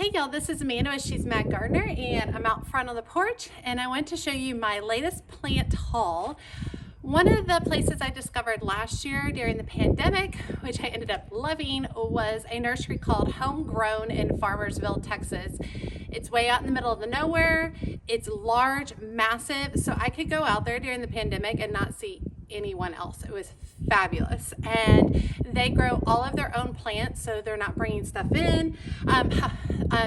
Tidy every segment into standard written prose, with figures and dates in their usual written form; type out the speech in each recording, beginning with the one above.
Hey y'all, this is Amanda with She's Mad Gardener, and I'm out front on the porch, and I want to show you my latest plant haul. One of the places I discovered last year during the pandemic, which I ended up loving, was a nursery called Homegrown in Farmersville, Texas. It's way out in the middle of the nowhere. It's large, massive, so I could go out there during the pandemic and not see anyone else. It was fabulous, and they grow all of their own plants, so they're not bringing stuff in.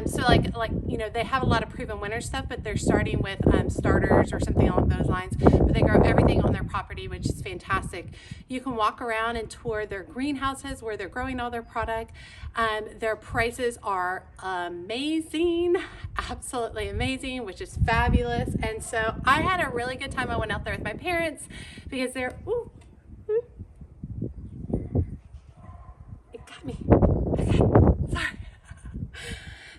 So like you know, they have a lot of proven winter stuff, but they're starting with starters or something along those lines. But they grow everything on their property, which is fantastic. You can walk around and tour their greenhouses where they're growing all their product. Their prices are amazing, absolutely amazing, which is fabulous. And so I had a really good time. I went out there with my parents because they're it got me. Okay, sorry.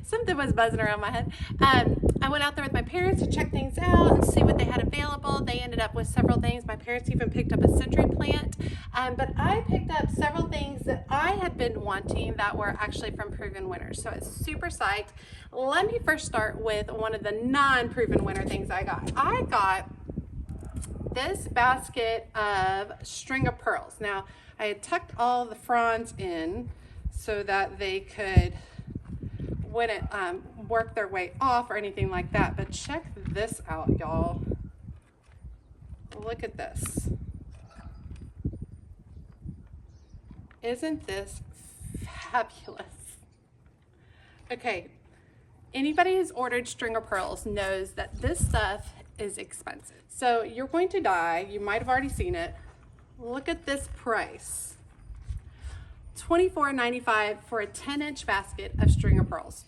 Something was buzzing around my head. I went out there with my parents to check things out and see what they had available. They ended up with several things. My parents even picked up a century plant, but I picked up several things that I had been wanting that were actually from proven winners. So it's super psyched. Let me first start with one of the non-proven winner things I got. I got this basket of string of pearls. Now, I had tucked all the fronds in so that they wouldn't work their way off or anything like that. But check this out, y'all. Look at this. Isn't this fabulous? Okay, anybody who's ordered string of pearls knows that this stuff is expensive. So you're going to die. You might have already seen it. Look at this price. $24.95 for a 10-inch basket of string of pearls.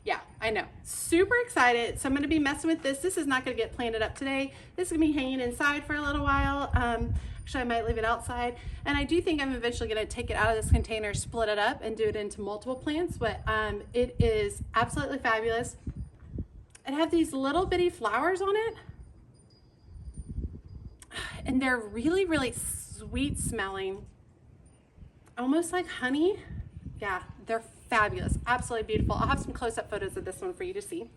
Yeah, I know. Super excited. So I'm going to be messing with this. This is not going to get planted up today. This is going to be hanging inside for a little while. Actually, I might leave it outside. And I do think I'm eventually going to take it out of this container, split it up, and do it into multiple plants. But it is absolutely fabulous. It has these little bitty flowers on it. And they're really, really sweet smelling, almost like honey. Yeah, they're fabulous, absolutely beautiful. I'll have some close-up photos of this one for you to see.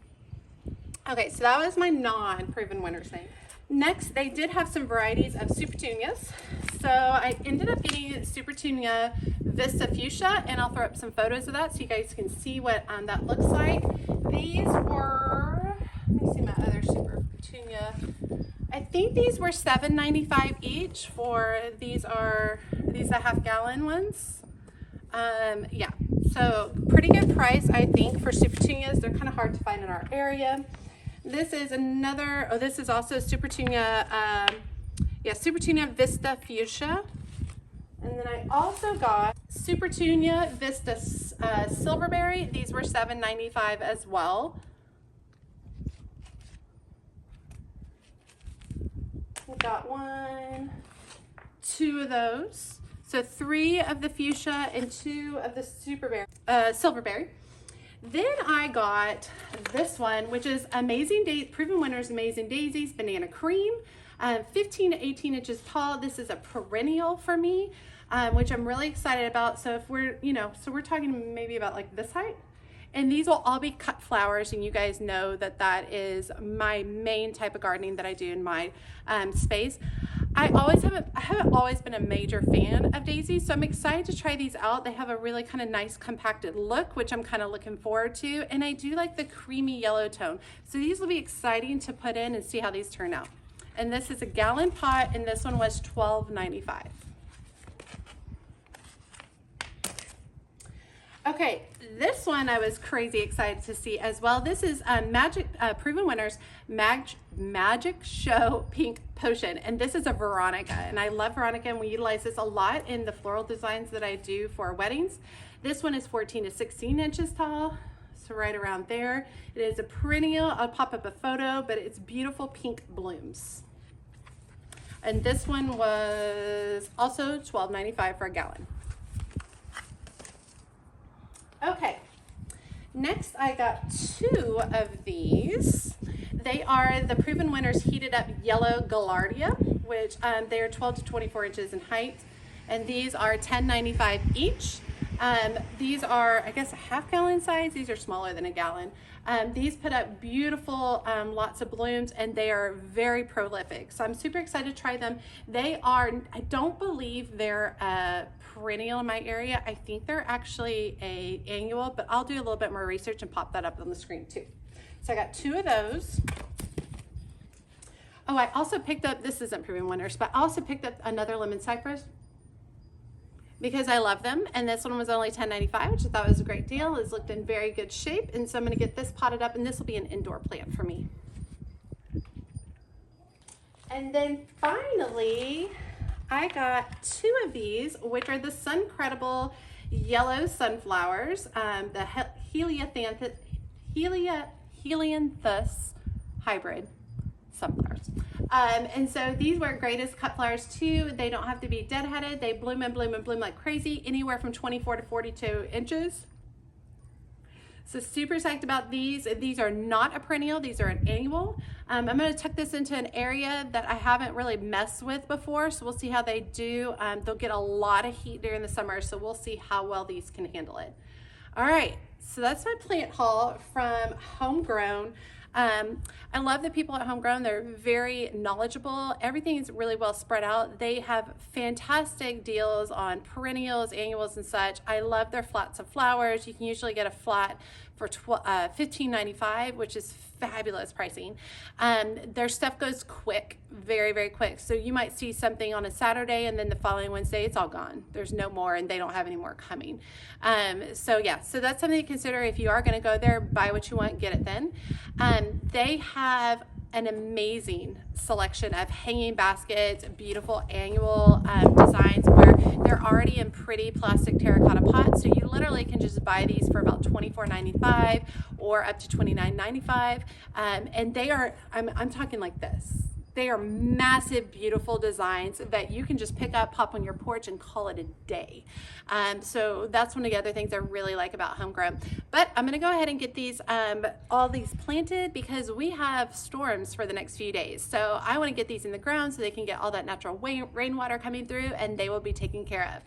Okay, so that was my non-proven winner thing. Next, they did have some varieties of Supertunias. So I ended up getting Supertunia Vista Fuchsia, and I'll throw up some photos of that so you guys can see what that looks like. These were, let me see my other Supertunia. I think these were $7.95 each for these are the half-gallon ones. Yeah, so pretty good price, I think, for Supertunias. They're kind of hard to find in our area. This is another, oh, this is also Supertunia, yeah, Supertunia Vista Fuchsia. And then I also got Supertunia Vista Silverberry. These were $7.95 as well. We got two of those. So 3 of the fuchsia and 2 of the silverberry. Then I got this one, which is Amazing Daisies, Proven Winners Amazing Daisies, Banana Cream, 15 to 18 inches tall. This is a perennial for me, which I'm really excited about. So if we're, so we're talking maybe about like this height. And these will all be cut flowers, and you guys know that that is my main type of gardening that I do in my space. I haven't always been a major fan of daisies, so I'm excited to try these out. They have a really kind of nice compacted look, which I'm kind of looking forward to, and I do like the creamy yellow tone. So these will be exciting to put in and see how these turn out. And this is a gallon pot, and this one was $12.95. Okay, this one I was crazy excited to see as well. This is Proven Winners Magic Show Pink Potion, and this is a Veronica, and I love Veronica, and we utilize this a lot in the floral designs that I do for weddings. This one is 14 to 16 inches tall, so right around there. It is a perennial. I'll pop up a photo, but it's beautiful pink blooms. And this one was also $12.95 for a gallon. Okay, next I got 2 of these. They are the Proven Winners Heated Up Yellow Gaillardia, which they are 12 to 24 inches in height. And these are $10.95 each. These are, I guess, a half-gallon size. These are smaller than a gallon. These put up beautiful, lots of blooms, and they are very prolific. So I'm super excited to try them. They are, I don't believe they're a perennial in my area. I think they're actually a annual, but I'll do a little bit more research and pop that up on the screen too. So I got 2 of those. Oh, I also picked up, this isn't Proven Winners, but I also picked up another lemon cypress because I love them, and this one was only $10.95, which I thought was a great deal. It's looked in very good shape, and so I'm going to get this potted up, and this will be an indoor plant for me. And then finally, I got 2 of these, which are the Suncredible yellow sunflowers, the Helianthus hybrid sunflowers. And so these work great as cut flowers too. They don't have to be deadheaded. They bloom and bloom and bloom like crazy, anywhere from 24 to 42 inches. So super psyched about these. These are not a perennial, these are an annual. I'm gonna tuck this into an area that I haven't really messed with before, so we'll see how they do. They'll get a lot of heat during the summer, so we'll see how well these can handle it. All right, so that's my plant haul from Homegrown. I love the people at Homegrown. They're very knowledgeable. Everything is really well spread out. They have fantastic deals on perennials, annuals, and such. I love their flats of flowers. You can usually get a flat for $15.95, which is fabulous pricing. Their stuff goes quick, very, very quick. So you might see something on a Saturday, and then the following Wednesday, it's all gone. There's no more, and they don't have any more coming. So yeah, so that's something to consider. If you are going to go there, buy what you want, get it then. They have an amazing selection of hanging baskets, beautiful annual designs where they're already in pretty plastic terracotta pots. So you literally can just buy these for about $24.95 or up to $29.95. And they are, I'm talking like this. They are massive, beautiful designs that you can just pick up, pop on your porch, and call it a day. So that's one of the other things I really like about Homegrown. But I'm gonna go ahead and get these, all these planted because we have storms for the next few days. So I wanna get these in the ground so they can get all that natural rainwater coming through, and they will be taken care of.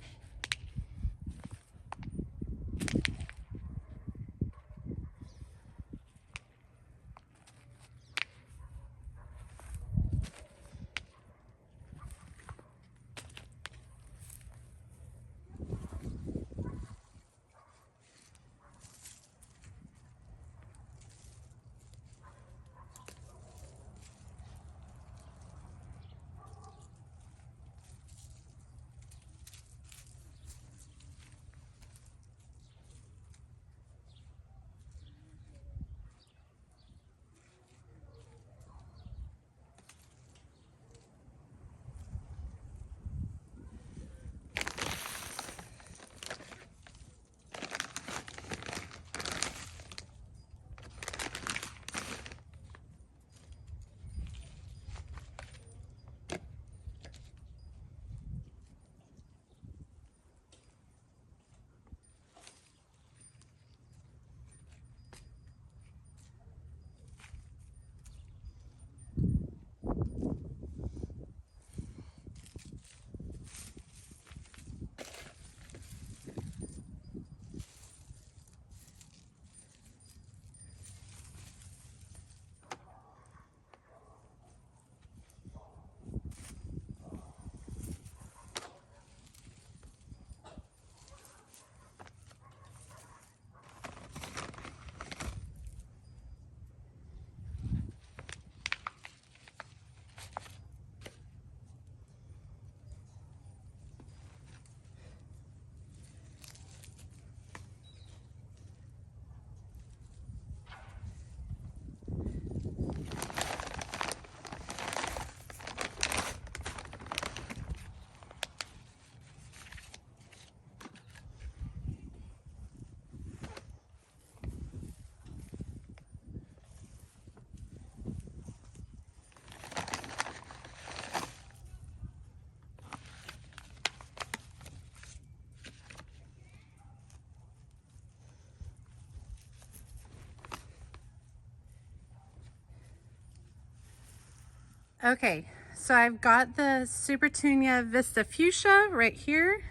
Okay, so I've got the Supertunia Vista Fuchsia right here.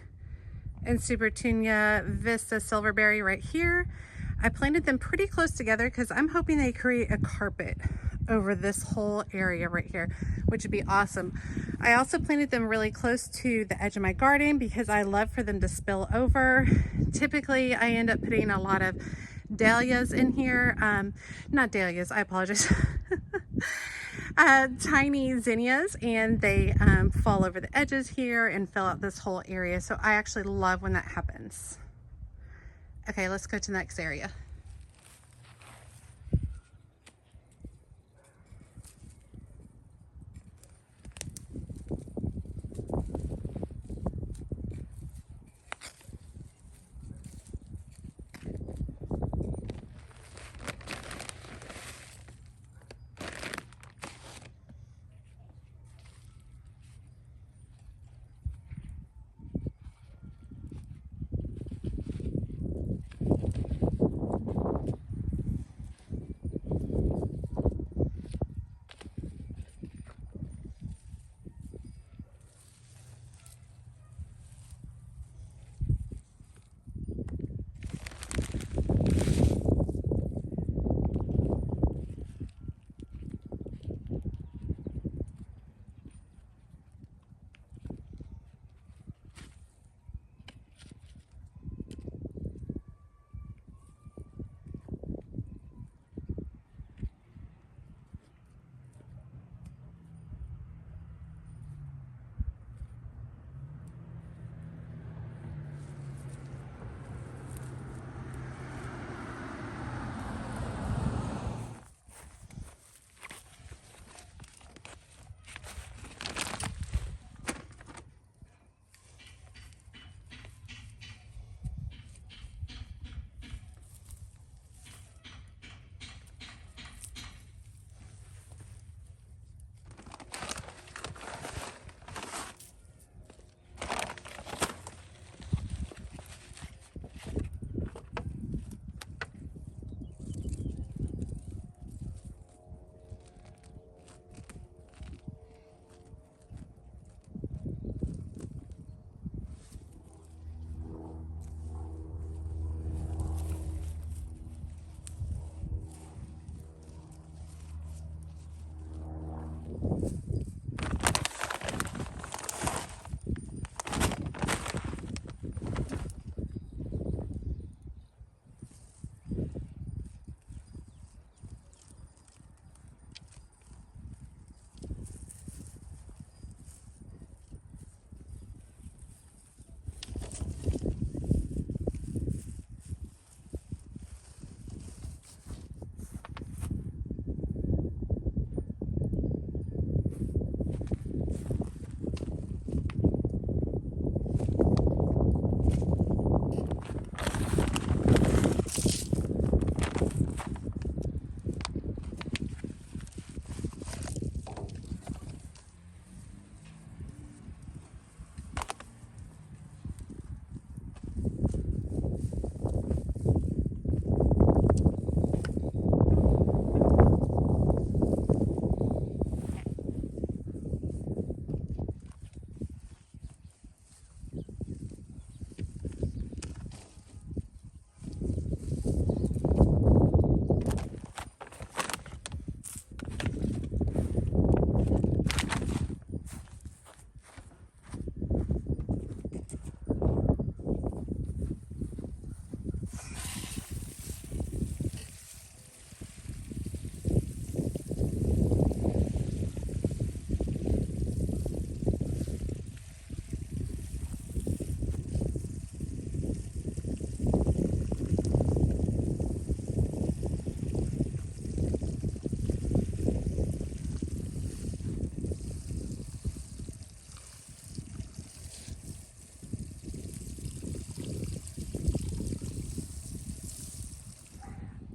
and Supertunia Vista Silverberry right here. I planted them pretty close together because I'm hoping they create a carpet over this whole area right here, which would be awesome. I also planted them really close to the edge of my garden because I love for them to spill over. Typically, I end up putting a lot of dahlias in here. Not dahlias, I apologize. Tiny zinnias, and they fall over the edges here and fill out this whole area. So I actually love when that happens. Okay, let's go to the next area.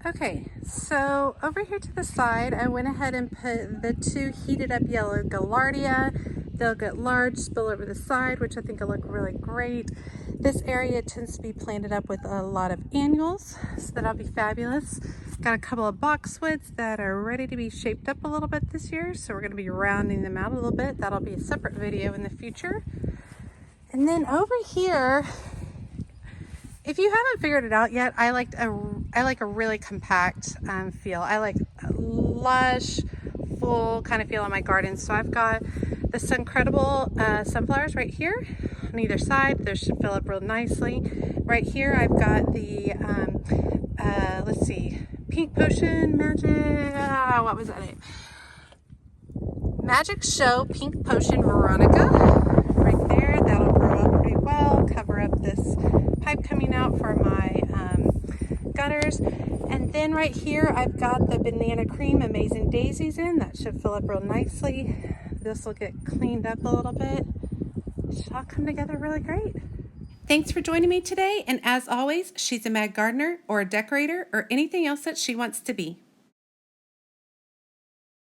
Okay, so over here to the side, I went ahead and put the two heated up yellow gaillardia. They'll get large, spill over the side, which I think will look really great. This area tends to be planted up with a lot of annuals, so that'll be fabulous. Got a couple of boxwoods that are ready to be shaped up a little bit this year, so we're going to be rounding them out a little bit. That'll be a separate video in the future. And then over here, If you haven't figured it out yet, I like a really compact feel. I like a lush, full kind of feel on my garden. So I've got this incredible sunflowers right here on either side. Those should fill up real nicely. Right here I've got the, let's see, Pink Potion Magic, what was that name? Magic Show Pink Potion Veronica. Right there, that'll grow up pretty well, cover up this pipe coming out for my gutters. And then right here I've got the Banana Cream Amazing Daisies in. That should fill up real nicely. This will get cleaned up a little bit. It should all come together really great. Thanks for joining me today, and as always, she's a mad gardener or a decorator or anything else that she wants to be.